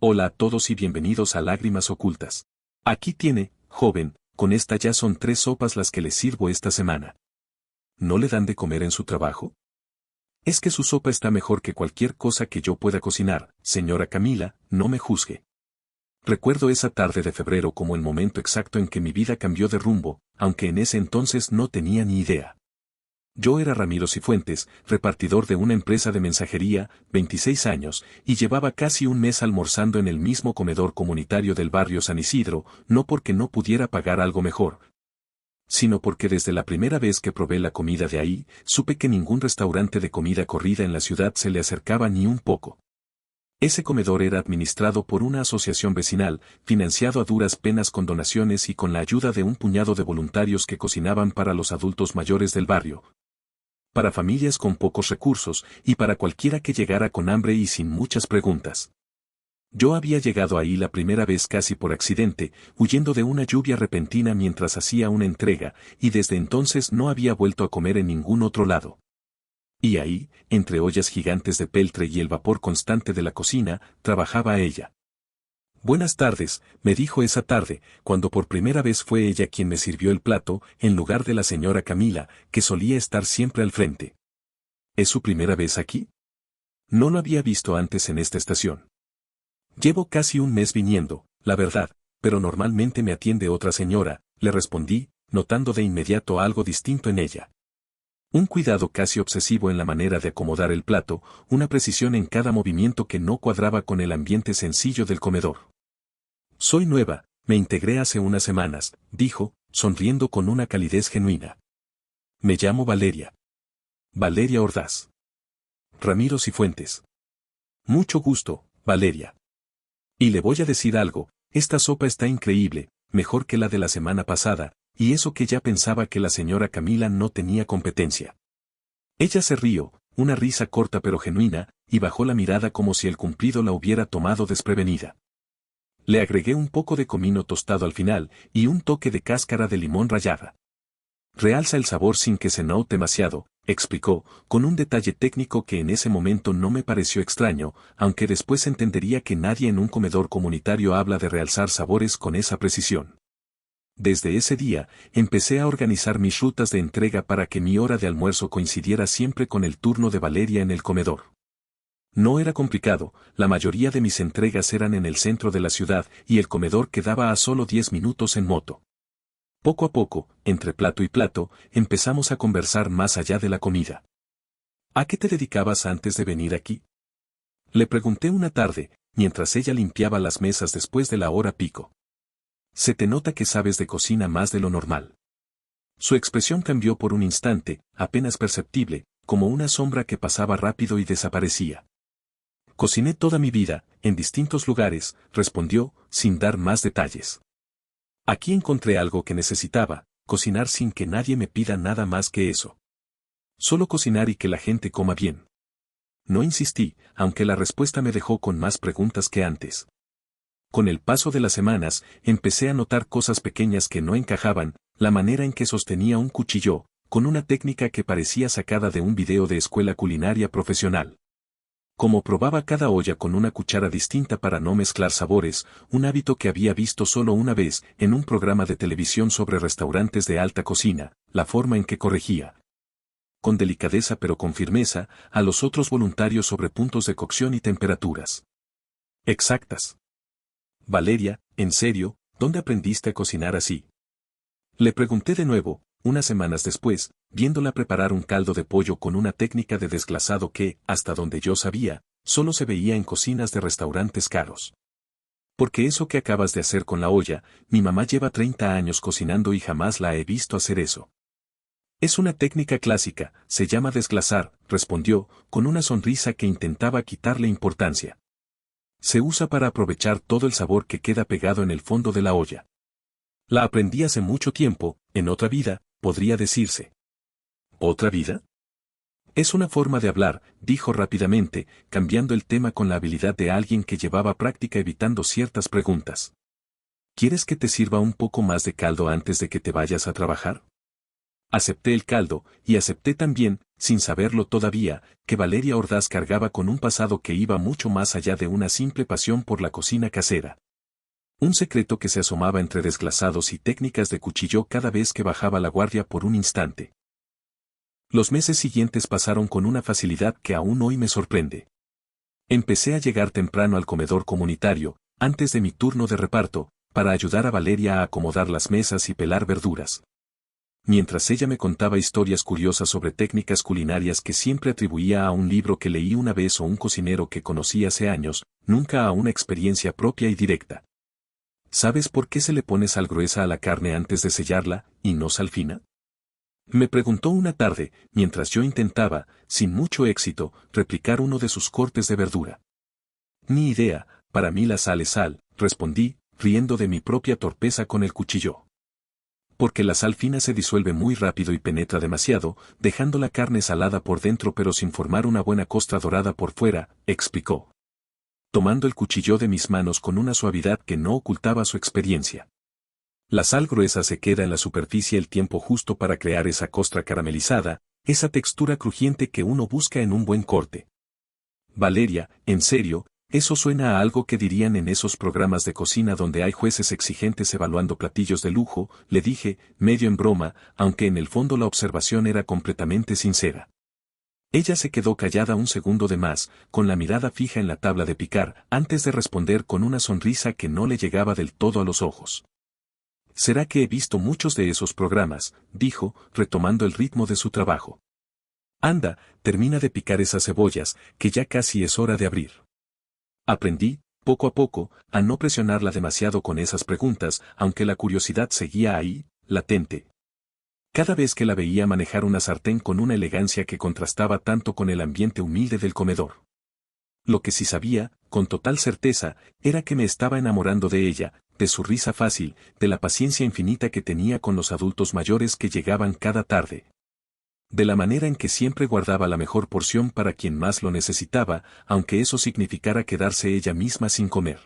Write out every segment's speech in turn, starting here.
Hola a todos y bienvenidos a Lágrimas Ocultas. Aquí tiene, joven, con esta ya son 3 sopas las que le sirvo esta semana. ¿No le dan de comer en su trabajo? Es que su sopa está mejor que cualquier cosa que yo pueda cocinar, señora Camila, no me juzgue. Recuerdo esa tarde de febrero como el momento exacto en que mi vida cambió de rumbo, aunque en ese entonces no tenía ni idea. Yo era Ramiro Cifuentes, repartidor de una empresa de mensajería, 26 años, y llevaba casi un mes almorzando en el mismo comedor comunitario del barrio San Isidro, no porque no pudiera pagar algo mejor, sino porque desde la primera vez que probé la comida de ahí, supe que ningún restaurante de comida corrida en la ciudad se le acercaba ni un poco. Ese comedor era administrado por una asociación vecinal, financiado a duras penas con donaciones y con la ayuda de un puñado de voluntarios que cocinaban para los adultos mayores del barrio, para familias con pocos recursos y para cualquiera que llegara con hambre y sin muchas preguntas. Yo había llegado ahí la primera vez casi por accidente, huyendo de una lluvia repentina mientras hacía una entrega, y desde entonces no había vuelto a comer en ningún otro lado. Y ahí, entre ollas gigantes de peltre y el vapor constante de la cocina, trabajaba ella. Buenas tardes, me dijo esa tarde, cuando por primera vez fue ella quien me sirvió el plato, en lugar de la señora Camila, que solía estar siempre al frente. ¿Es su primera vez aquí? No lo había visto antes en esta estación. Llevo casi un mes viniendo, la verdad, pero normalmente me atiende otra señora, le respondí, notando de inmediato algo distinto en ella. Un cuidado casi obsesivo en la manera de acomodar el plato, una precisión en cada movimiento que no cuadraba con el ambiente sencillo del comedor. Soy nueva, me integré hace unas semanas, dijo, sonriendo con una calidez genuina. Me llamo Valeria. Valeria Ordaz. Ramiro Cifuentes. Mucho gusto, Valeria. Y le voy a decir algo, esta sopa está increíble, mejor que la de la semana pasada, y eso que ya pensaba que la señora Camila no tenía competencia. Ella se rió, una risa corta pero genuina, y bajó la mirada como si el cumplido la hubiera tomado desprevenida. Le agregué un poco de comino tostado al final, y un toque de cáscara de limón rallada. Realza el sabor sin que se note demasiado, explicó, con un detalle técnico que en ese momento no me pareció extraño, aunque después entendería que nadie en un comedor comunitario habla de realzar sabores con esa precisión. Desde ese día, empecé a organizar mis rutas de entrega para que mi hora de almuerzo coincidiera siempre con el turno de Valeria en el comedor. No era complicado, la mayoría de mis entregas eran en el centro de la ciudad y el comedor quedaba a solo 10 minutos en moto. Poco a poco, entre plato y plato, empezamos a conversar más allá de la comida. ¿A qué te dedicabas antes de venir aquí? Le pregunté una tarde, mientras ella limpiaba las mesas después de la hora pico. Se te nota que sabes de cocina más de lo normal. Su expresión cambió por un instante, apenas perceptible, como una sombra que pasaba rápido y desaparecía. Cociné toda mi vida, en distintos lugares, respondió, sin dar más detalles. Aquí encontré algo que necesitaba, cocinar sin que nadie me pida nada más que eso. Solo cocinar y que la gente coma bien. No insistí, aunque la respuesta me dejó con más preguntas que antes. Con el paso de las semanas, empecé a notar cosas pequeñas que no encajaban, la manera en que sostenía un cuchillo, con una técnica que parecía sacada de un video de escuela culinaria profesional. Como probaba cada olla con una cuchara distinta para no mezclar sabores, un hábito que había visto solo una vez en un programa de televisión sobre restaurantes de alta cocina, la forma en que corregía, con delicadeza pero con firmeza, a los otros voluntarios sobre puntos de cocción y temperaturas exactas. Valeria, en serio, ¿dónde aprendiste a cocinar así? Le pregunté de nuevo, unas semanas después, viéndola preparar un caldo de pollo con una técnica de desglasado que, hasta donde yo sabía, solo se veía en cocinas de restaurantes caros. Porque eso que acabas de hacer con la olla, mi mamá lleva 30 años cocinando y jamás la he visto hacer eso. Es una técnica clásica, se llama desglasar, respondió, con una sonrisa que intentaba quitarle importancia. Se usa para aprovechar todo el sabor que queda pegado en el fondo de la olla. La aprendí hace mucho tiempo, en otra vida, podría decirse. ¿Otra vida? Es una forma de hablar, dijo rápidamente, cambiando el tema con la habilidad de alguien que llevaba práctica evitando ciertas preguntas. ¿Quieres que te sirva un poco más de caldo antes de que te vayas a trabajar? Acepté el caldo, y acepté también, sin saberlo todavía, que Valeria Ordaz cargaba con un pasado que iba mucho más allá de una simple pasión por la cocina casera. Un secreto que se asomaba entre desglasados y técnicas de cuchillo cada vez que bajaba la guardia por un instante. Los meses siguientes pasaron con una facilidad que aún hoy me sorprende. Empecé a llegar temprano al comedor comunitario, antes de mi turno de reparto, para ayudar a Valeria a acomodar las mesas y pelar verduras. Mientras ella me contaba historias curiosas sobre técnicas culinarias que siempre atribuía a un libro que leí una vez o un cocinero que conocí hace años, nunca a una experiencia propia y directa. ¿Sabes por qué se le pone sal gruesa a la carne antes de sellarla, y no sal fina? Me preguntó una tarde, mientras yo intentaba, sin mucho éxito, replicar uno de sus cortes de verdura. Ni idea, para mí la sal es sal, respondí, riendo de mi propia torpeza con el cuchillo. Porque la sal fina se disuelve muy rápido y penetra demasiado, dejando la carne salada por dentro pero sin formar una buena costra dorada por fuera, explicó, tomando el cuchillo de mis manos con una suavidad que no ocultaba su experiencia. La sal gruesa se queda en la superficie el tiempo justo para crear esa costra caramelizada, esa textura crujiente que uno busca en un buen corte. Valeria, en serio, eso suena a algo que dirían en esos programas de cocina donde hay jueces exigentes evaluando platillos de lujo, le dije, medio en broma, aunque en el fondo la observación era completamente sincera. Ella se quedó callada un segundo de más, con la mirada fija en la tabla de picar, antes de responder con una sonrisa que no le llegaba del todo a los ojos. «¿Será que he visto muchos de esos programas?», dijo, retomando el ritmo de su trabajo. «Anda, termina de picar esas cebollas, que ya casi es hora de abrir». Aprendí, poco a poco, a no presionarla demasiado con esas preguntas, aunque la curiosidad seguía ahí, latente. Cada vez que la veía manejar una sartén con una elegancia que contrastaba tanto con el ambiente humilde del comedor. Lo que sí sabía, con total certeza, era que me estaba enamorando de ella, de su risa fácil, de la paciencia infinita que tenía con los adultos mayores que llegaban cada tarde. De la manera en que siempre guardaba la mejor porción para quien más lo necesitaba, aunque eso significara quedarse ella misma sin comer.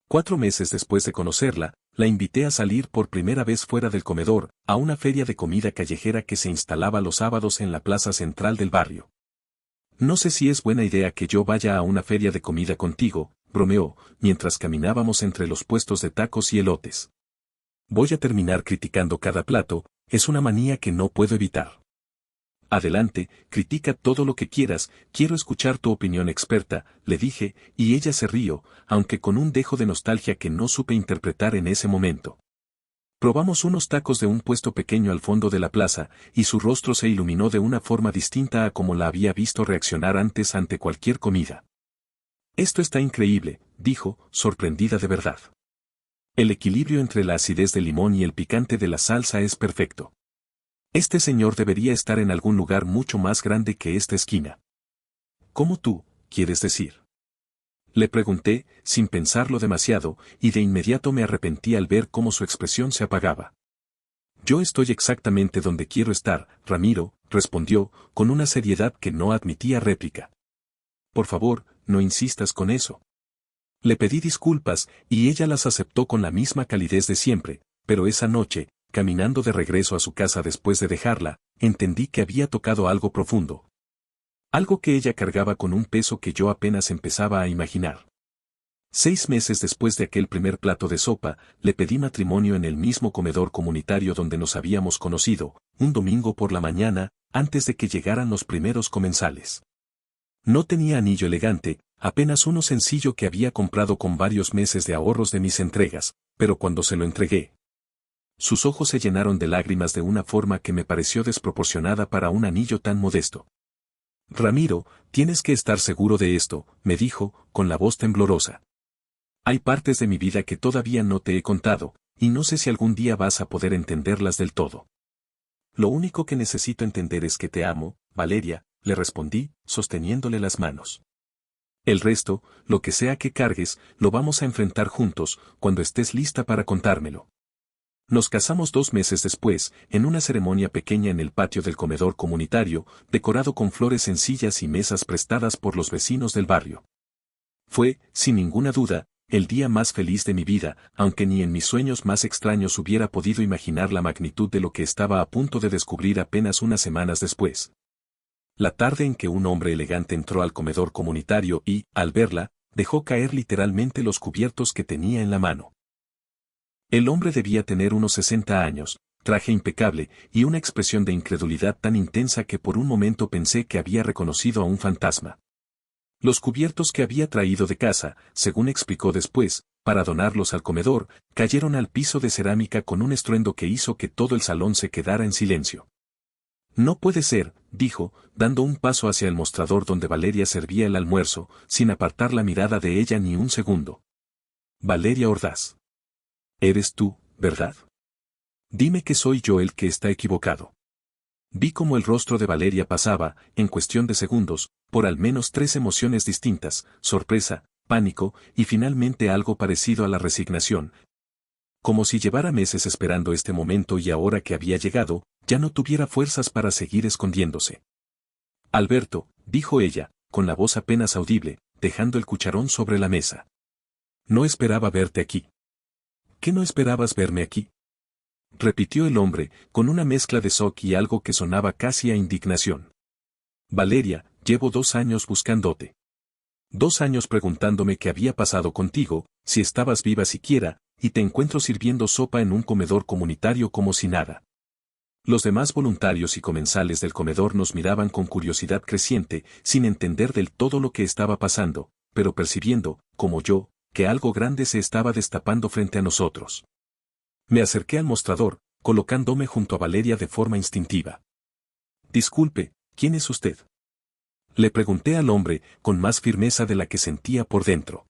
4 meses después de conocerla, la invité a salir por primera vez fuera del comedor, a una feria de comida callejera que se instalaba los sábados en la plaza central del barrio. «No sé si es buena idea que yo vaya a una feria de comida contigo», bromeó, mientras caminábamos entre los puestos de tacos y elotes. «Voy a terminar criticando cada plato, es una manía que no puedo evitar». «Adelante, critica todo lo que quieras, quiero escuchar tu opinión experta», le dije, y ella se rió, aunque con un dejo de nostalgia que no supe interpretar en ese momento. Probamos unos tacos de un puesto pequeño al fondo de la plaza, y su rostro se iluminó de una forma distinta a como la había visto reaccionar antes ante cualquier comida. «Esto está increíble», dijo, sorprendida de verdad. «El equilibrio entre la acidez del limón y el picante de la salsa es perfecto. Este señor debería estar en algún lugar mucho más grande que esta esquina». «¿Cómo tú, quieres decir?», le pregunté, sin pensarlo demasiado, y de inmediato me arrepentí al ver cómo su expresión se apagaba. «Yo estoy exactamente donde quiero estar, Ramiro», respondió, con una seriedad que no admitía réplica. «Por favor, no insistas con eso». Le pedí disculpas, y ella las aceptó con la misma calidez de siempre, pero esa noche, caminando de regreso a su casa después de dejarla, entendí que había tocado algo profundo. Algo que ella cargaba con un peso que yo apenas empezaba a imaginar. 6 meses después de aquel primer plato de sopa, le pedí matrimonio en el mismo comedor comunitario donde nos habíamos conocido, un domingo por la mañana, antes de que llegaran los primeros comensales. No tenía anillo elegante, apenas uno sencillo que había comprado con varios meses de ahorros de mis entregas, pero cuando se lo entregué, sus ojos se llenaron de lágrimas de una forma que me pareció desproporcionada para un anillo tan modesto. «Ramiro, tienes que estar seguro de esto», me dijo, con la voz temblorosa. «Hay partes de mi vida que todavía no te he contado, y no sé si algún día vas a poder entenderlas del todo. Lo único que necesito entender es que te amo, Valeria», le respondí, sosteniéndole las manos. «El resto, lo que sea que cargues, lo vamos a enfrentar juntos, cuando estés lista para contármelo». Nos casamos 2 meses después, en una ceremonia pequeña en el patio del comedor comunitario, decorado con flores sencillas y mesas prestadas por los vecinos del barrio. Fue, sin ninguna duda, el día más feliz de mi vida, aunque ni en mis sueños más extraños hubiera podido imaginar la magnitud de lo que estaba a punto de descubrir apenas unas semanas después. La tarde en que un hombre elegante entró al comedor comunitario y, al verla, dejó caer literalmente los cubiertos que tenía en la mano. El hombre debía tener unos 60 años, traje impecable y una expresión de incredulidad tan intensa que por un momento pensé que había reconocido a un fantasma. Los cubiertos que había traído de casa, según explicó después, para donarlos al comedor, cayeron al piso de cerámica con un estruendo que hizo que todo el salón se quedara en silencio. No puede ser, dijo, dando un paso hacia el mostrador donde Valeria servía el almuerzo, sin apartar la mirada de ella ni un segundo. Valeria Ordaz. Eres tú, ¿verdad? Dime que soy yo el que está equivocado. Vi cómo el rostro de Valeria pasaba, en cuestión de segundos, por al menos 3 emociones distintas, sorpresa, pánico y finalmente algo parecido a la resignación. Como si llevara meses esperando este momento y ahora que había llegado, ya no tuviera fuerzas para seguir escondiéndose. Alberto, dijo ella, con la voz apenas audible, dejando el cucharón sobre la mesa. No esperaba verte aquí. ¿Qué no esperabas verme aquí? Repitió el hombre, con una mezcla de shock y algo que sonaba casi a indignación. Valeria, llevo 2 años buscándote. 2 años preguntándome qué había pasado contigo, si estabas viva siquiera, y te encuentro sirviendo sopa en un comedor comunitario como si nada. Los demás voluntarios y comensales del comedor nos miraban con curiosidad creciente, sin entender del todo lo que estaba pasando, pero percibiendo, como yo, que algo grande se estaba destapando frente a nosotros. Me acerqué al mostrador, colocándome junto a Valeria de forma instintiva. Disculpe, ¿quién es usted? Le pregunté al hombre, con más firmeza de la que sentía por dentro.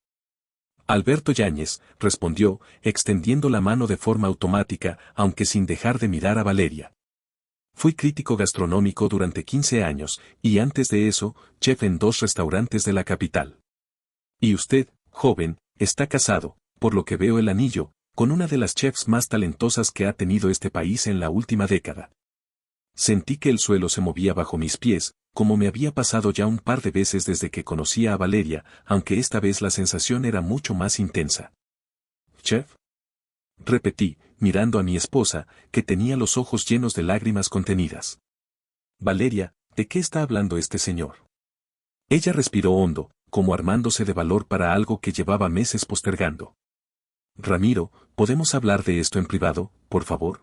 Alberto Yáñez, respondió, extendiendo la mano de forma automática, aunque sin dejar de mirar a Valeria. Fui crítico gastronómico durante 15 años, y antes de eso, chef en 2 restaurantes de la capital. Y usted, joven, está casado, por lo que veo el anillo, con una de las chefs más talentosas que ha tenido este país en la última década. Sentí que el suelo se movía bajo mis pies, como me había pasado ya un par de veces desde que conocía a Valeria, aunque esta vez la sensación era mucho más intensa. ¿Chef? Repetí, mirando a mi esposa, que tenía los ojos llenos de lágrimas contenidas. Valeria, ¿de qué está hablando este señor? Ella respiró hondo, como armándose de valor para algo que llevaba meses postergando. Ramiro, ¿podemos hablar de esto en privado, por favor?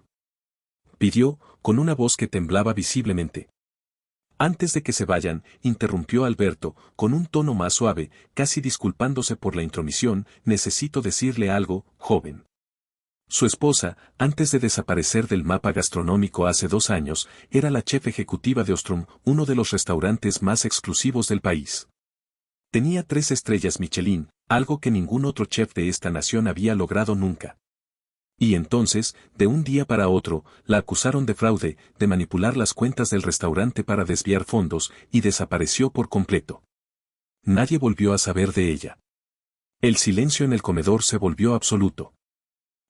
Pidió, con una voz que temblaba visiblemente. Antes de que se vayan, interrumpió Alberto, con un tono más suave, casi disculpándose por la intromisión, necesito decirle algo, joven. Su esposa, antes de desaparecer del mapa gastronómico hace 2 años, era la chef ejecutiva de Ostrom, uno de los restaurantes más exclusivos del país. Tenía 3 estrellas Michelin, algo que ningún otro chef de esta nación había logrado nunca. Y entonces, de un día para otro, la acusaron de fraude, de manipular las cuentas del restaurante para desviar fondos, y desapareció por completo. Nadie volvió a saber de ella. El silencio en el comedor se volvió absoluto.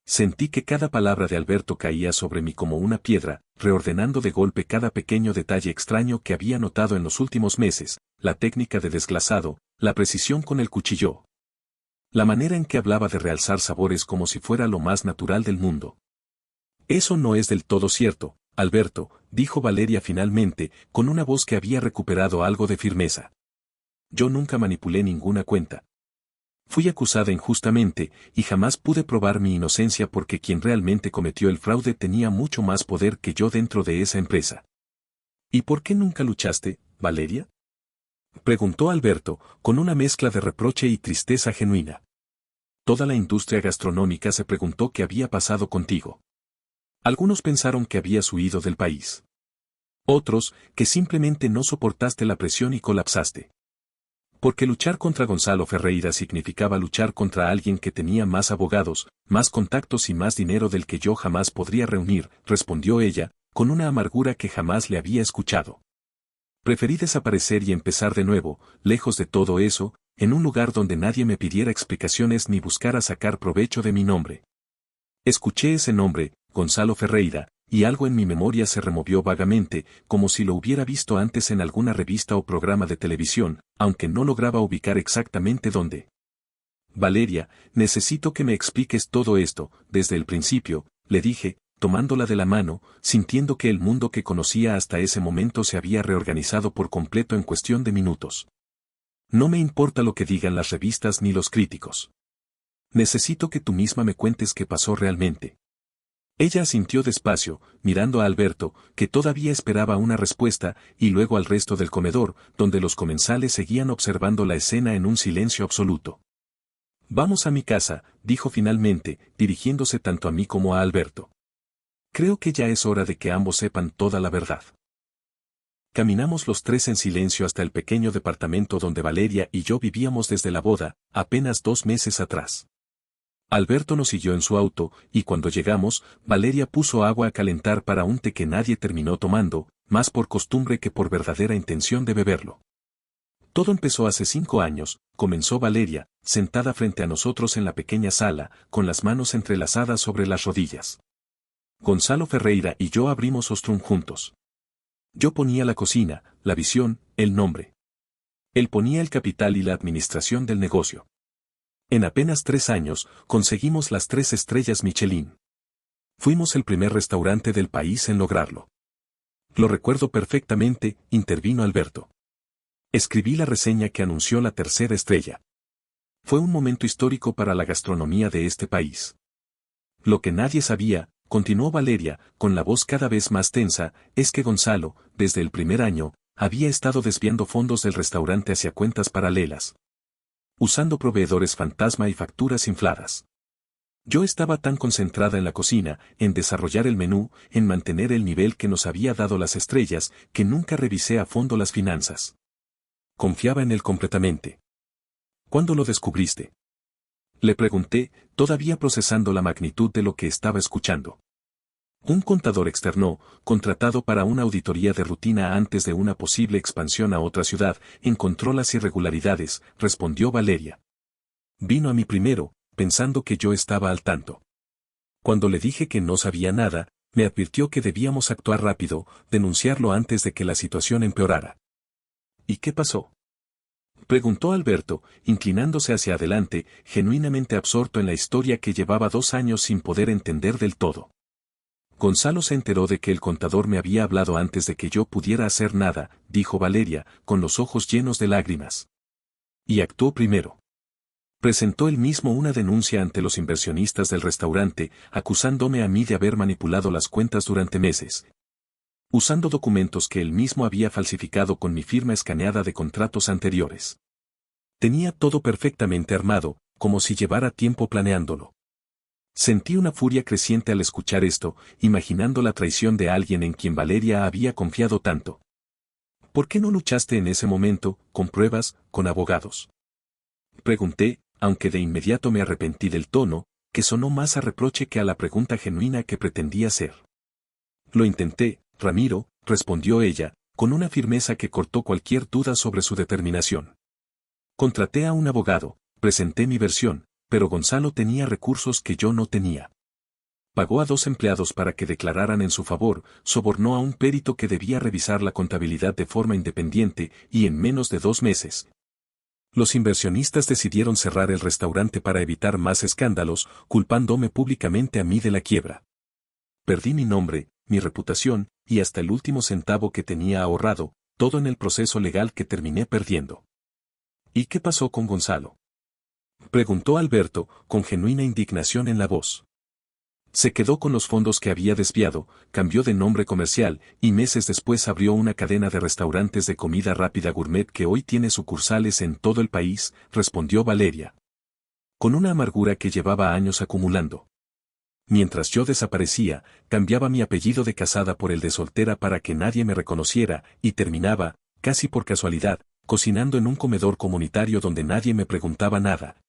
Sentí que cada palabra de Alberto caía sobre mí como una piedra, reordenando de golpe cada pequeño detalle extraño que había notado en los últimos meses, la técnica de desglasado, la precisión con el cuchillo. La manera en que hablaba de realzar sabores como si fuera lo más natural del mundo. Eso no es del todo cierto, Alberto, dijo Valeria finalmente, con una voz que había recuperado algo de firmeza. Yo nunca manipulé ninguna cuenta. Fui acusada injustamente, y jamás pude probar mi inocencia porque quien realmente cometió el fraude tenía mucho más poder que yo dentro de esa empresa. ¿Y por qué nunca luchaste, Valeria? Preguntó Alberto, con una mezcla de reproche y tristeza genuina. Toda la industria gastronómica se preguntó qué había pasado contigo. Algunos pensaron que habías huido del país. Otros, que simplemente no soportaste la presión y colapsaste. Porque luchar contra Gonzalo Ferreira significaba luchar contra alguien que tenía más abogados, más contactos y más dinero del que yo jamás podría reunir, respondió ella, con una amargura que jamás le había escuchado. Preferí desaparecer y empezar de nuevo, lejos de todo eso, en un lugar donde nadie me pidiera explicaciones ni buscara sacar provecho de mi nombre. Escuché ese nombre, Gonzalo Ferreira, y algo en mi memoria se removió vagamente, como si lo hubiera visto antes en alguna revista o programa de televisión, aunque no lograba ubicar exactamente dónde. Valeria, necesito que me expliques todo esto, desde el principio, le dije, tomándola de la mano, sintiendo que el mundo que conocía hasta ese momento se había reorganizado por completo en cuestión de minutos. No me importa lo que digan las revistas ni los críticos. Necesito que tú misma me cuentes qué pasó realmente. Ella asintió despacio, mirando a Alberto, que todavía esperaba una respuesta, y luego al resto del comedor, donde los comensales seguían observando la escena en un silencio absoluto. Vamos a mi casa, dijo finalmente, dirigiéndose tanto a mí como a Alberto. Creo que ya es hora de que ambos sepan toda la verdad. Caminamos los tres en silencio hasta el pequeño departamento donde Valeria y yo vivíamos desde la boda, apenas 2 meses atrás. Alberto nos siguió en su auto, y cuando llegamos, Valeria puso agua a calentar para un té que nadie terminó tomando, más por costumbre que por verdadera intención de beberlo. Todo empezó hace 5 años, comenzó Valeria, sentada frente a nosotros en la pequeña sala, con las manos entrelazadas sobre las rodillas. Gonzalo Ferreira y yo abrimos Ostrum juntos. Yo ponía la cocina, la visión, el nombre. Él ponía el capital y la administración del negocio. En apenas 3 años, conseguimos las 3 estrellas Michelin. Fuimos el primer restaurante del país en lograrlo. Lo recuerdo perfectamente, intervino Alberto. Escribí la reseña que anunció la 3ª estrella. Fue un momento histórico para la gastronomía de este país. Lo que nadie sabía, continuó Valeria, con la voz cada vez más tensa, es que Gonzalo, desde el primer año, había estado desviando fondos del restaurante hacia cuentas paralelas, usando proveedores fantasma y facturas infladas. Yo estaba tan concentrada en la cocina, en desarrollar el menú, en mantener el nivel que nos había dado las estrellas, que nunca revisé a fondo las finanzas. Confiaba en él completamente. ¿Cuándo lo descubriste? Le pregunté, todavía procesando la magnitud de lo que estaba escuchando. Un contador externo, contratado para una auditoría de rutina antes de una posible expansión a otra ciudad, encontró las irregularidades, respondió Valeria. Vino a mí primero, pensando que yo estaba al tanto. Cuando le dije que no sabía nada, me advirtió que debíamos actuar rápido, denunciarlo antes de que la situación empeorara. ¿Y qué pasó? Preguntó Alberto, inclinándose hacia adelante, genuinamente absorto en la historia que llevaba 2 años sin poder entender del todo. Gonzalo se enteró de que el contador me había hablado antes de que yo pudiera hacer nada, dijo Valeria, con los ojos llenos de lágrimas. Y actuó primero. Presentó él mismo una denuncia ante los inversionistas del restaurante, acusándome a mí de haber manipulado las cuentas durante meses, usando documentos que él mismo había falsificado con mi firma escaneada de contratos anteriores. Tenía todo perfectamente armado, como si llevara tiempo planeándolo. Sentí una furia creciente al escuchar esto, imaginando la traición de alguien en quien Valeria había confiado tanto. ¿Por qué no luchaste en ese momento, con pruebas, con abogados? Pregunté, aunque de inmediato me arrepentí del tono, que sonó más a reproche que a la pregunta genuina que pretendía ser. Lo intenté, Ramiro, respondió ella, con una firmeza que cortó cualquier duda sobre su determinación. Contraté a un abogado, presenté mi versión, pero Gonzalo tenía recursos que yo no tenía. Pagó a 2 empleados para que declararan en su favor, sobornó a un perito que debía revisar la contabilidad de forma independiente, y en menos de 2 meses. Los inversionistas decidieron cerrar el restaurante para evitar más escándalos, culpándome públicamente a mí de la quiebra. Perdí mi nombre, mi reputación, y hasta el último centavo que tenía ahorrado, todo en el proceso legal que terminé perdiendo. ¿Y qué pasó con Gonzalo?, preguntó Alberto, con genuina indignación en la voz. Se quedó con los fondos que había desviado, cambió de nombre comercial, y meses después abrió una cadena de restaurantes de comida rápida gourmet que hoy tiene sucursales en todo el país, respondió Valeria, con una amargura que llevaba años acumulando. Mientras yo desaparecía, cambiaba mi apellido de casada por el de soltera para que nadie me reconociera, y terminaba, casi por casualidad, cocinando en un comedor comunitario donde nadie me preguntaba nada,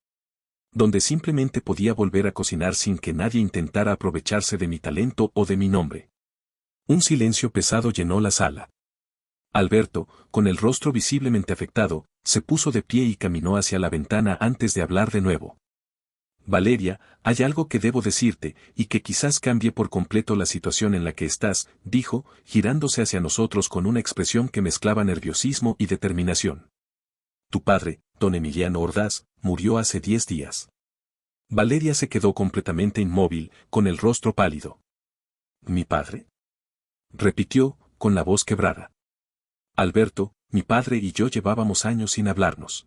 donde simplemente podía volver a cocinar sin que nadie intentara aprovecharse de mi talento o de mi nombre. Un silencio pesado llenó la sala. Alberto, con el rostro visiblemente afectado, se puso de pie y caminó hacia la ventana antes de hablar de nuevo. Valeria, hay algo que debo decirte, y que quizás cambie por completo la situación en la que estás, dijo, girándose hacia nosotros con una expresión que mezclaba nerviosismo y determinación. Tu padre, don Emiliano Ordaz, murió hace 10 días. Valeria se quedó completamente inmóvil, con el rostro pálido. ¿Mi padre? Repitió, con la voz quebrada. Alberto, mi padre y yo llevábamos años sin hablarnos.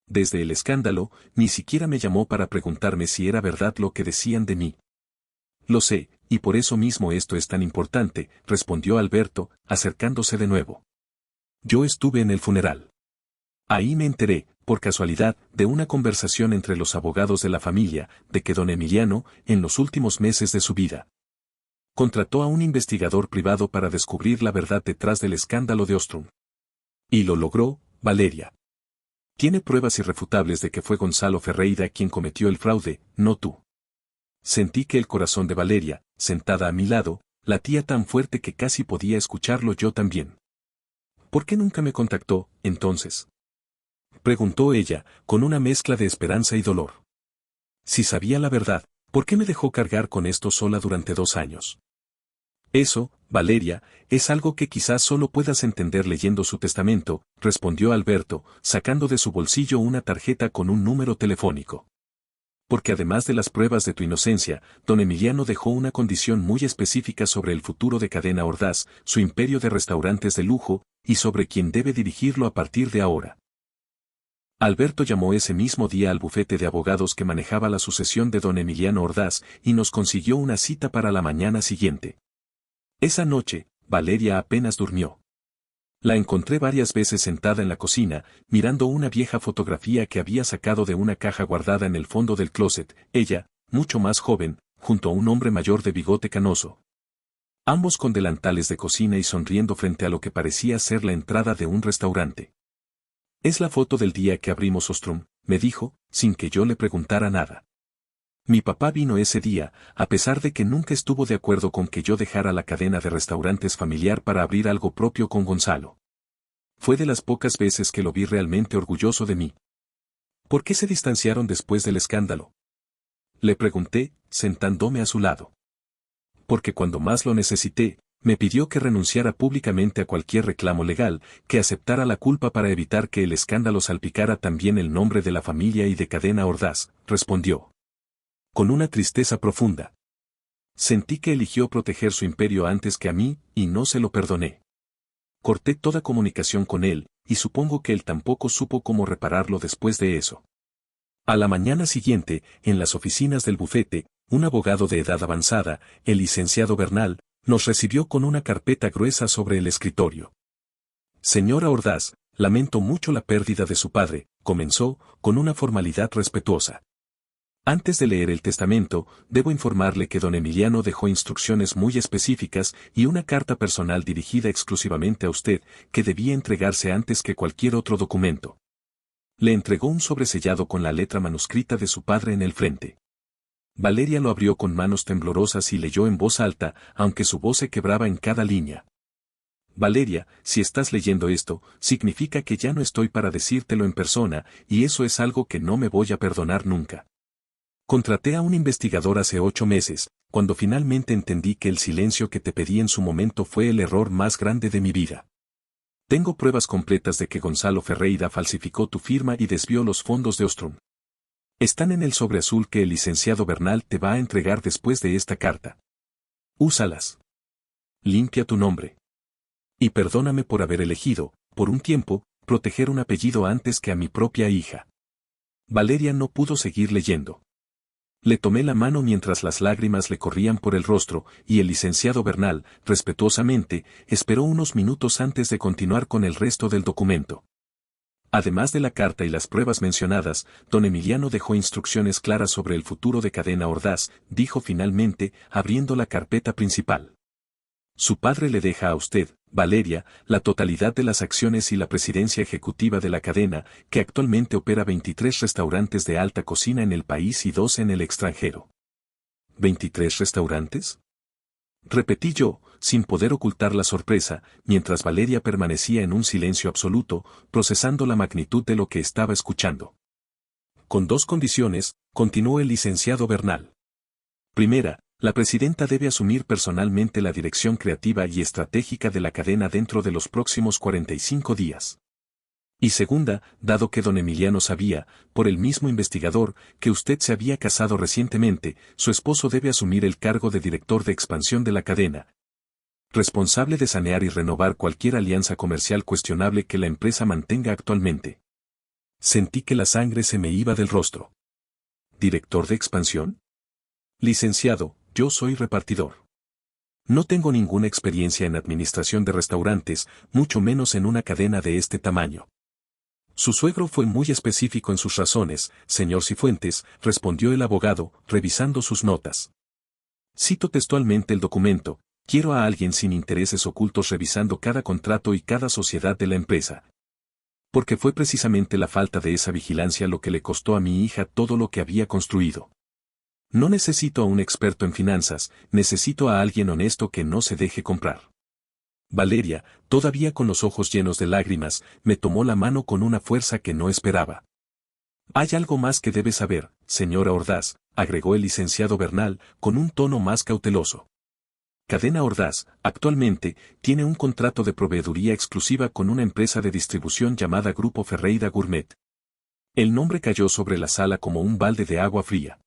Desde el escándalo, ni siquiera me llamó para preguntarme si era verdad lo que decían de mí. Lo sé, y por eso mismo esto es tan importante, respondió Alberto, acercándose de nuevo. Yo estuve en el funeral. Ahí me enteré, por casualidad, de una conversación entre los abogados de la familia, de que don Emiliano, en los últimos meses de su vida, contrató a un investigador privado para descubrir la verdad detrás del escándalo de Ostrom. Y lo logró, Valeria. Tiene pruebas irrefutables de que fue Gonzalo Ferreira quien cometió el fraude, no tú. Sentí que el corazón de Valeria, sentada a mi lado, latía tan fuerte que casi podía escucharlo yo también. ¿Por qué nunca me contactó, entonces? Preguntó ella, con una mezcla de esperanza y dolor. Si sabía la verdad, ¿por qué me dejó cargar con esto sola durante 2 años? Eso, Valeria, es algo que quizás solo puedas entender leyendo su testamento, respondió Alberto, sacando de su bolsillo una tarjeta con un número telefónico. Porque además de las pruebas de tu inocencia, don Emiliano dejó una condición muy específica sobre el futuro de Cadena Ordaz, su imperio de restaurantes de lujo, y sobre quién debe dirigirlo a partir de ahora. Alberto llamó ese mismo día al bufete de abogados que manejaba la sucesión de don Emiliano Ordaz y nos consiguió una cita para la mañana siguiente. Esa noche, Valeria apenas durmió. La encontré varias veces sentada en la cocina, mirando una vieja fotografía que había sacado de una caja guardada en el fondo del closet, ella, mucho más joven, junto a un hombre mayor de bigote canoso. Ambos con delantales de cocina y sonriendo frente a lo que parecía ser la entrada de un restaurante. Es la foto del día que abrimos Ostrom, me dijo, sin que yo le preguntara nada. Mi papá vino ese día, a pesar de que nunca estuvo de acuerdo con que yo dejara la cadena de restaurantes familiar para abrir algo propio con Gonzalo. Fue de las pocas veces que lo vi realmente orgulloso de mí. ¿Por qué se distanciaron después del escándalo? Le pregunté, sentándome a su lado. Porque cuando más lo necesité, me pidió que renunciara públicamente a cualquier reclamo legal, que aceptara la culpa para evitar que el escándalo salpicara también el nombre de la familia y de Cadena Ordaz, respondió. Con una tristeza profunda. Sentí que eligió proteger su imperio antes que a mí, y no se lo perdoné. Corté toda comunicación con él, y supongo que él tampoco supo cómo repararlo después de eso. A la mañana siguiente, en las oficinas del bufete, un abogado de edad avanzada, el licenciado Bernal, nos recibió con una carpeta gruesa sobre el escritorio. Señora Ordaz, lamento mucho la pérdida de su padre, comenzó, con una formalidad respetuosa. Antes de leer el testamento, debo informarle que don Emiliano dejó instrucciones muy específicas y una carta personal dirigida exclusivamente a usted, que debía entregarse antes que cualquier otro documento. Le entregó un sobresellado con la letra manuscrita de su padre en el frente. Valeria lo abrió con manos temblorosas y leyó en voz alta, aunque su voz se quebraba en cada línea. Valeria, si estás leyendo esto, significa que ya no estoy para decírtelo en persona, y eso es algo que no me voy a perdonar nunca. Contraté a un investigador hace 8 meses, cuando finalmente entendí que el silencio que te pedí en su momento fue el error más grande de mi vida. Tengo pruebas completas de que Gonzalo Ferreira falsificó tu firma y desvió los fondos de Ostrom. Están en el sobre azul que el licenciado Bernal te va a entregar después de esta carta. Úsalas. Limpia tu nombre. Y perdóname por haber elegido, por un tiempo, proteger un apellido antes que a mi propia hija. Valeria no pudo seguir leyendo. Le tomé la mano mientras las lágrimas le corrían por el rostro, y el licenciado Bernal, respetuosamente, esperó unos minutos antes de continuar con el resto del documento. Además de la carta y las pruebas mencionadas, don Emiliano dejó instrucciones claras sobre el futuro de Cadena Ordaz, dijo finalmente, abriendo la carpeta principal. Su padre le deja a usted, Valeria, la totalidad de las acciones y la presidencia ejecutiva de la cadena, que actualmente opera 23 restaurantes de alta cocina en el país y 2 en el extranjero. ¿23 restaurantes? Repetí yo, sin poder ocultar la sorpresa, mientras Valeria permanecía en un silencio absoluto, procesando la magnitud de lo que estaba escuchando. Con 2 condiciones, continuó el licenciado Bernal. Primera, la presidenta debe asumir personalmente la dirección creativa y estratégica de la cadena dentro de los próximos 45 días. Y segunda, dado que don Emiliano sabía, por el mismo investigador, que usted se había casado recientemente, su esposo debe asumir el cargo de director de expansión de la cadena, responsable de sanear y renovar cualquier alianza comercial cuestionable que la empresa mantenga actualmente. Sentí que la sangre se me iba del rostro. ¿Director de expansión? Licenciado, yo soy repartidor. No tengo ninguna experiencia en administración de restaurantes, mucho menos en una cadena de este tamaño. Su suegro fue muy específico en sus razones, señor Cifuentes, respondió el abogado, revisando sus notas. Cito textualmente el documento: quiero a alguien sin intereses ocultos revisando cada contrato y cada sociedad de la empresa. Porque fue precisamente la falta de esa vigilancia lo que le costó a mi hija todo lo que había construido. No necesito a un experto en finanzas, necesito a alguien honesto que no se deje comprar. Valeria, todavía con los ojos llenos de lágrimas, me tomó la mano con una fuerza que no esperaba. Hay algo más que debe saber, señora Ordaz, agregó el licenciado Bernal, con un tono más cauteloso. Cadena Ordaz, actualmente, tiene un contrato de proveeduría exclusiva con una empresa de distribución llamada Grupo Ferreira Gourmet. El nombre cayó sobre la sala como un balde de agua fría.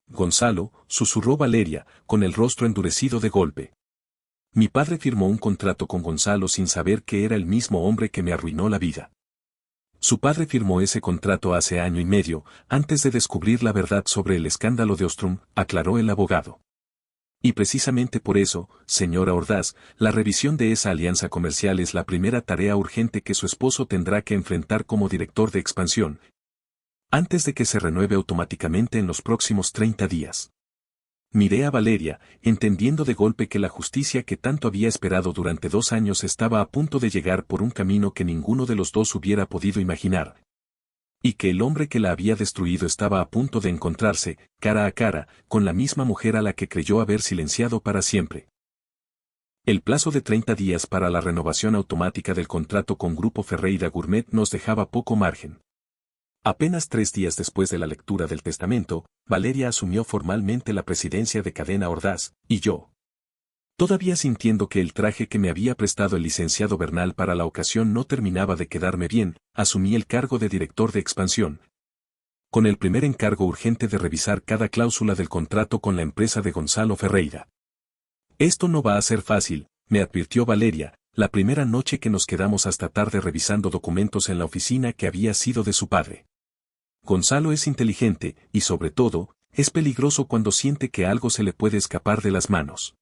Gonzalo, susurró Valeria, con el rostro endurecido de golpe. Mi padre firmó un contrato con Gonzalo sin saber que era el mismo hombre que me arruinó la vida. Su padre firmó ese contrato hace año y medio, antes de descubrir la verdad sobre el escándalo de Ostrom, aclaró el abogado. Y precisamente por eso, señora Ordaz, la revisión de esa alianza comercial es la primera tarea urgente que su esposo tendrá que enfrentar como director de expansión, antes de que se renueve automáticamente en los próximos 30 días. Miré a Valeria, entendiendo de golpe que la justicia que tanto había esperado durante 2 años estaba a punto de llegar por un camino que ninguno de los dos hubiera podido imaginar. Y que el hombre que la había destruido estaba a punto de encontrarse, cara a cara, con la misma mujer a la que creyó haber silenciado para siempre. El plazo de 30 días para la renovación automática del contrato con Grupo Ferreira Gourmet nos dejaba poco margen. Apenas 3 días después de la lectura del testamento, Valeria asumió formalmente la presidencia de Cadena Ordaz, y yo, todavía sintiendo que el traje que me había prestado el licenciado Bernal para la ocasión no terminaba de quedarme bien, asumí el cargo de director de expansión, con el primer encargo urgente de revisar cada cláusula del contrato con la empresa de Gonzalo Ferreira. Esto no va a ser fácil, me advirtió Valeria, la primera noche que nos quedamos hasta tarde revisando documentos en la oficina que había sido de su padre. Gonzalo es inteligente, y sobre todo, es peligroso cuando siente que algo se le puede escapar de las manos.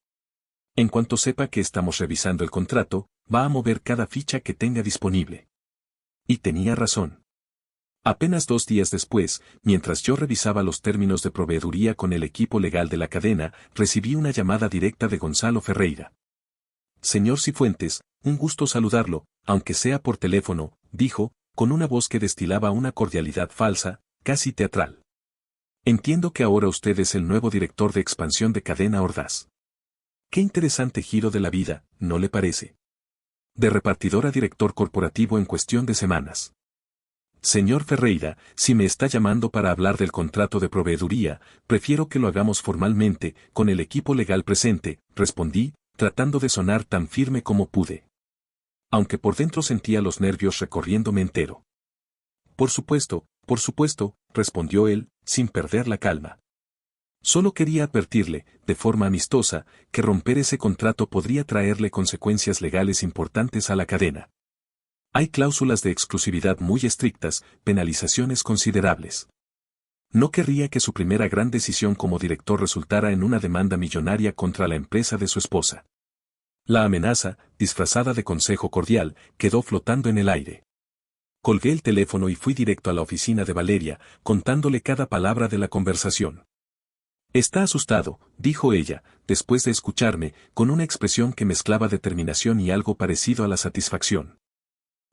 En cuanto sepa que estamos revisando el contrato, va a mover cada ficha que tenga disponible. Y tenía razón. Apenas 2 días después, mientras yo revisaba los términos de proveeduría con el equipo legal de la cadena, recibí una llamada directa de Gonzalo Ferreira. Señor Cifuentes, un gusto saludarlo, aunque sea por teléfono, dijo, con una voz que destilaba una cordialidad falsa, casi teatral. Entiendo que ahora usted es el nuevo director de expansión de Cadena Ordaz. Qué interesante giro de la vida, ¿no le parece? De repartidor a director corporativo en cuestión de semanas. Señor Ferreira, si me está llamando para hablar del contrato de proveeduría, prefiero que lo hagamos formalmente, con el equipo legal presente, respondí, tratando de sonar tan firme como pude. Aunque por dentro sentía los nervios recorriéndome entero. Por supuesto, respondió él, sin perder la calma. Solo quería advertirle, de forma amistosa, que romper ese contrato podría traerle consecuencias legales importantes a la cadena. Hay cláusulas de exclusividad muy estrictas, penalizaciones considerables. No querría que su primera gran decisión como director resultara en una demanda millonaria contra la empresa de su esposa. La amenaza, disfrazada de consejo cordial, quedó flotando en el aire. Colgué el teléfono y fui directo a la oficina de Valeria, contándole cada palabra de la conversación. Está asustado, dijo ella, después de escucharme, con una expresión que mezclaba determinación y algo parecido a la satisfacción.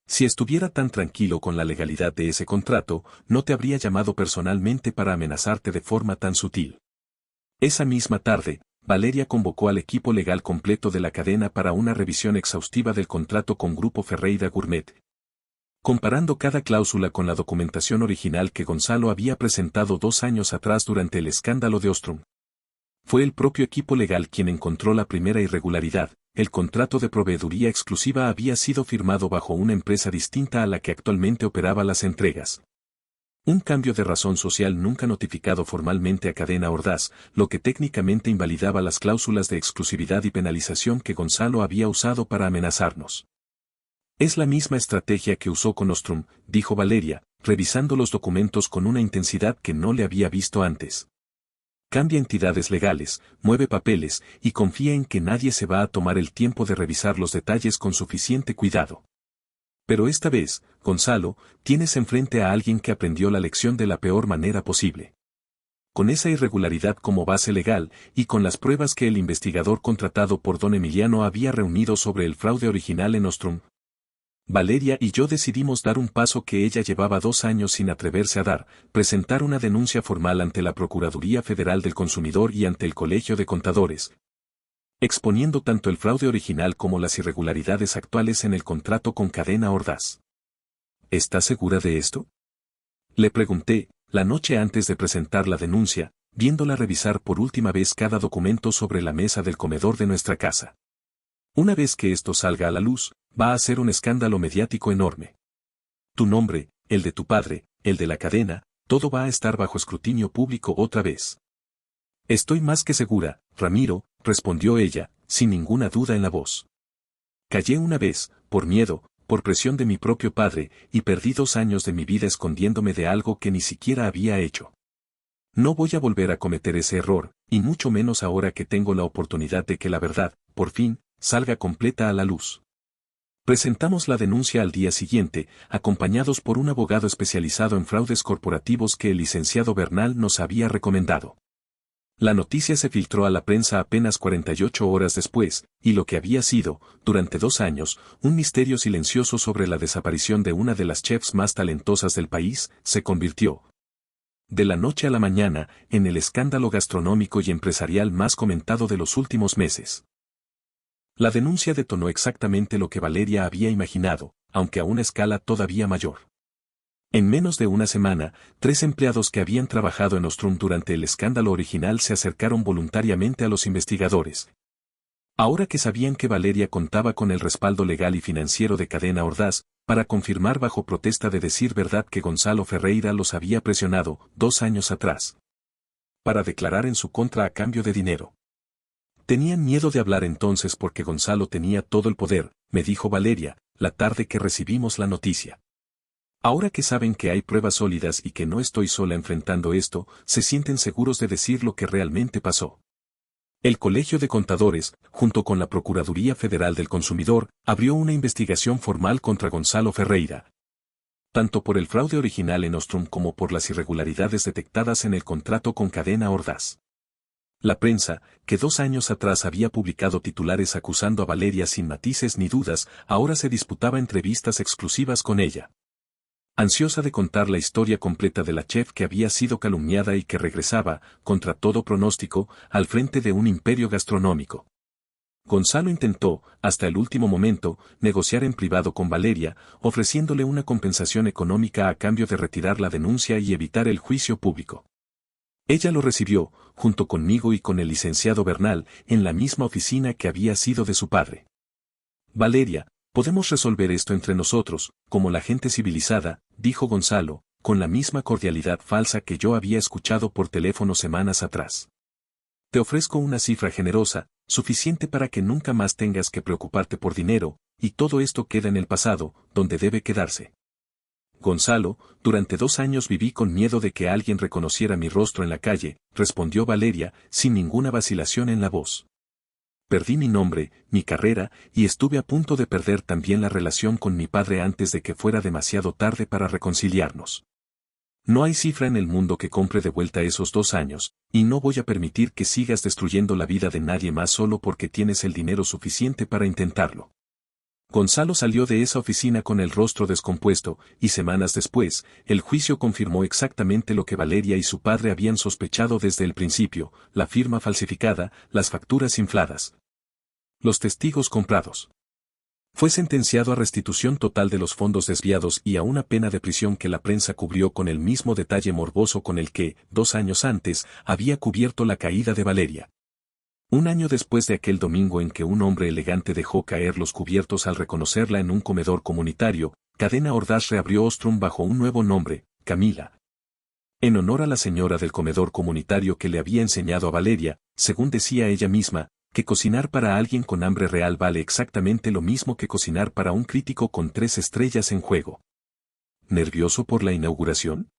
Si estuviera tan tranquilo con la legalidad de ese contrato, no te habría llamado personalmente para amenazarte de forma tan sutil. Esa misma tarde, Valeria convocó al equipo legal completo de la cadena para una revisión exhaustiva del contrato con Grupo Ferreira Gourmet. Comparando cada cláusula con la documentación original que Gonzalo había presentado 2 años atrás durante el escándalo de Ostrom. Fue el propio equipo legal quien encontró la primera irregularidad, el contrato de proveeduría exclusiva había sido firmado bajo una empresa distinta a la que actualmente operaba las entregas. Un cambio de razón social nunca notificado formalmente a Cadena Ordaz, lo que técnicamente invalidaba las cláusulas de exclusividad y penalización que Gonzalo había usado para amenazarnos. Es la misma estrategia que usó con Ostrom, dijo Valeria, revisando los documentos con una intensidad que no le había visto antes. Cambia entidades legales, mueve papeles y confía en que nadie se va a tomar el tiempo de revisar los detalles con suficiente cuidado. Pero esta vez, Gonzalo, tienes enfrente a alguien que aprendió la lección de la peor manera posible. Con esa irregularidad como base legal y con las pruebas que el investigador contratado por don Emiliano había reunido sobre el fraude original en Ostrom, Valeria y yo decidimos dar un paso que ella llevaba 2 años sin atreverse a dar, presentar una denuncia formal ante la Procuraduría Federal del Consumidor y ante el Colegio de Contadores, exponiendo tanto el fraude original como las irregularidades actuales en el contrato con Cadena Ordaz. ¿Estás segura de esto? Le pregunté, la noche antes de presentar la denuncia, viéndola revisar por última vez cada documento sobre la mesa del comedor de nuestra casa. Una vez que esto salga a la luz, va a ser un escándalo mediático enorme. Tu nombre, el de tu padre, el de la cadena, todo va a estar bajo escrutinio público otra vez. Estoy más que segura, Ramiro, respondió ella, sin ninguna duda en la voz. Callé una vez, por miedo, por presión de mi propio padre, y perdí 2 años de mi vida escondiéndome de algo que ni siquiera había hecho. No voy a volver a cometer ese error, y mucho menos ahora que tengo la oportunidad de que la verdad, por fin, salga completa a la luz. Presentamos la denuncia al día siguiente, acompañados por un abogado especializado en fraudes corporativos que el licenciado Bernal nos había recomendado. La noticia se filtró a la prensa apenas 48 horas después, y lo que había sido, durante 2 años, un misterio silencioso sobre la desaparición de una de las chefs más talentosas del país, se convirtió, de la noche a la mañana, en el escándalo gastronómico y empresarial más comentado de los últimos meses. La denuncia detonó exactamente lo que Valeria había imaginado, aunque a una escala todavía mayor. En menos de una semana, 3 empleados que habían trabajado en Ostrom durante el escándalo original se acercaron voluntariamente a los investigadores. Ahora que sabían que Valeria contaba con el respaldo legal y financiero de Cadena Ordaz, para confirmar bajo protesta de decir verdad que Gonzalo Ferreira los había presionado 2 años atrás, para declarar en su contra a cambio de dinero. Tenían miedo de hablar entonces porque Gonzalo tenía todo el poder, me dijo Valeria, la tarde que recibimos la noticia. Ahora que saben que hay pruebas sólidas y que no estoy sola enfrentando esto, se sienten seguros de decir lo que realmente pasó. El Colegio de Contadores, junto con la Procuraduría Federal del Consumidor, abrió una investigación formal contra Gonzalo Ferreira, tanto por el fraude original en Ostrom como por las irregularidades detectadas en el contrato con Cadena Ordaz. La prensa, que 2 años atrás había publicado titulares acusando a Valeria sin matices ni dudas, ahora se disputaba entrevistas exclusivas con ella. Ansiosa de contar la historia completa de la chef que había sido calumniada y que regresaba, contra todo pronóstico, al frente de un imperio gastronómico. Gonzalo intentó, hasta el último momento, negociar en privado con Valeria, ofreciéndole una compensación económica a cambio de retirar la denuncia y evitar el juicio público. Ella lo recibió, junto conmigo y con el licenciado Bernal, en la misma oficina que había sido de su padre. Valeria, podemos resolver esto entre nosotros, como la gente civilizada, dijo Gonzalo, con la misma cordialidad falsa que yo había escuchado por teléfono semanas atrás. Te ofrezco una cifra generosa, suficiente para que nunca más tengas que preocuparte por dinero, y todo esto queda en el pasado, donde debe quedarse. Gonzalo, durante 2 años viví con miedo de que alguien reconociera mi rostro en la calle, respondió Valeria, sin ninguna vacilación en la voz. Perdí mi nombre, mi carrera, y estuve a punto de perder también la relación con mi padre antes de que fuera demasiado tarde para reconciliarnos. No hay cifra en el mundo que compre de vuelta esos 2 años, y no voy a permitir que sigas destruyendo la vida de nadie más solo porque tienes el dinero suficiente para intentarlo. Gonzalo salió de esa oficina con el rostro descompuesto, y semanas después, el juicio confirmó exactamente lo que Valeria y su padre habían sospechado desde el principio: la firma falsificada, las facturas infladas, los testigos comprados. Fue sentenciado a restitución total de los fondos desviados y a una pena de prisión que la prensa cubrió con el mismo detalle morboso con el que, 2 años antes, había cubierto la caída de Valeria. Un año después de aquel domingo en que un hombre elegante dejó caer los cubiertos al reconocerla en un comedor comunitario, Cadena Ordaz reabrió Ostrom bajo un nuevo nombre, Camila. En honor a la señora del comedor comunitario que le había enseñado a Valeria, según decía ella misma, que cocinar para alguien con hambre real vale exactamente lo mismo que cocinar para un crítico con 3 estrellas en juego. ¿Nervioso por la inauguración?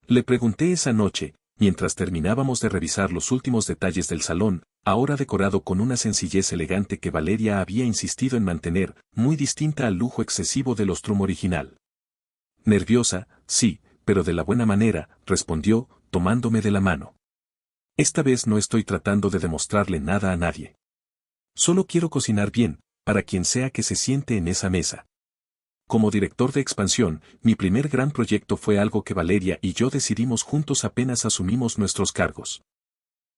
Le pregunté esa noche, mientras terminábamos de revisar los últimos detalles del salón, ahora decorado con una sencillez elegante que Valeria había insistido en mantener, muy distinta al lujo excesivo del Ostrom original. Nerviosa, sí, pero de la buena manera, respondió, tomándome de la mano. Esta vez no estoy tratando de demostrarle nada a nadie. Solo quiero cocinar bien, para quien sea que se siente en esa mesa. Como director de expansión, mi primer gran proyecto fue algo que Valeria y yo decidimos juntos apenas asumimos nuestros cargos.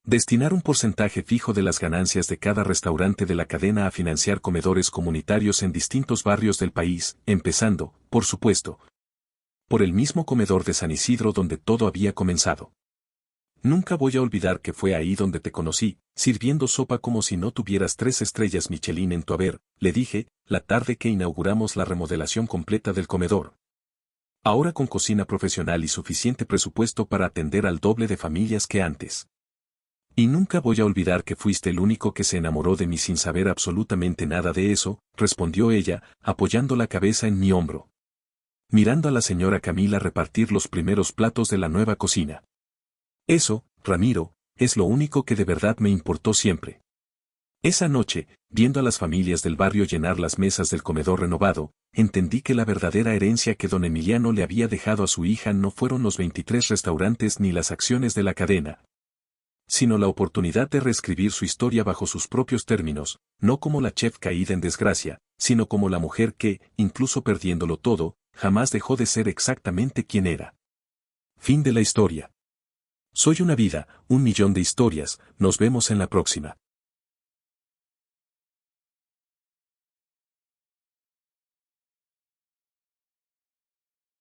Destinar un porcentaje fijo de las ganancias de cada restaurante de la cadena a financiar comedores comunitarios en distintos barrios del país, empezando, por supuesto, por el mismo comedor de San Isidro donde todo había comenzado. Nunca voy a olvidar que fue ahí donde te conocí, sirviendo sopa como si no tuvieras 3 estrellas Michelin en tu haber, le dije, la tarde que inauguramos la remodelación completa del comedor. Ahora con cocina profesional y suficiente presupuesto para atender al doble de familias que antes. Y nunca voy a olvidar que fuiste el único que se enamoró de mí sin saber absolutamente nada de eso, respondió ella, apoyando la cabeza en mi hombro. Mirando a la señora Camila repartir los primeros platos de la nueva cocina. Eso, Ramiro, es lo único que de verdad me importó siempre. Esa noche, viendo a las familias del barrio llenar las mesas del comedor renovado, entendí que la verdadera herencia que don Emiliano le había dejado a su hija no fueron los 23 restaurantes ni las acciones de la cadena, sino la oportunidad de reescribir su historia bajo sus propios términos, no como la chef caída en desgracia, sino como la mujer que, incluso perdiéndolo todo, jamás dejó de ser exactamente quien era. Fin de la historia. Soy una vida, 1.000.000 de historias, nos vemos en la próxima.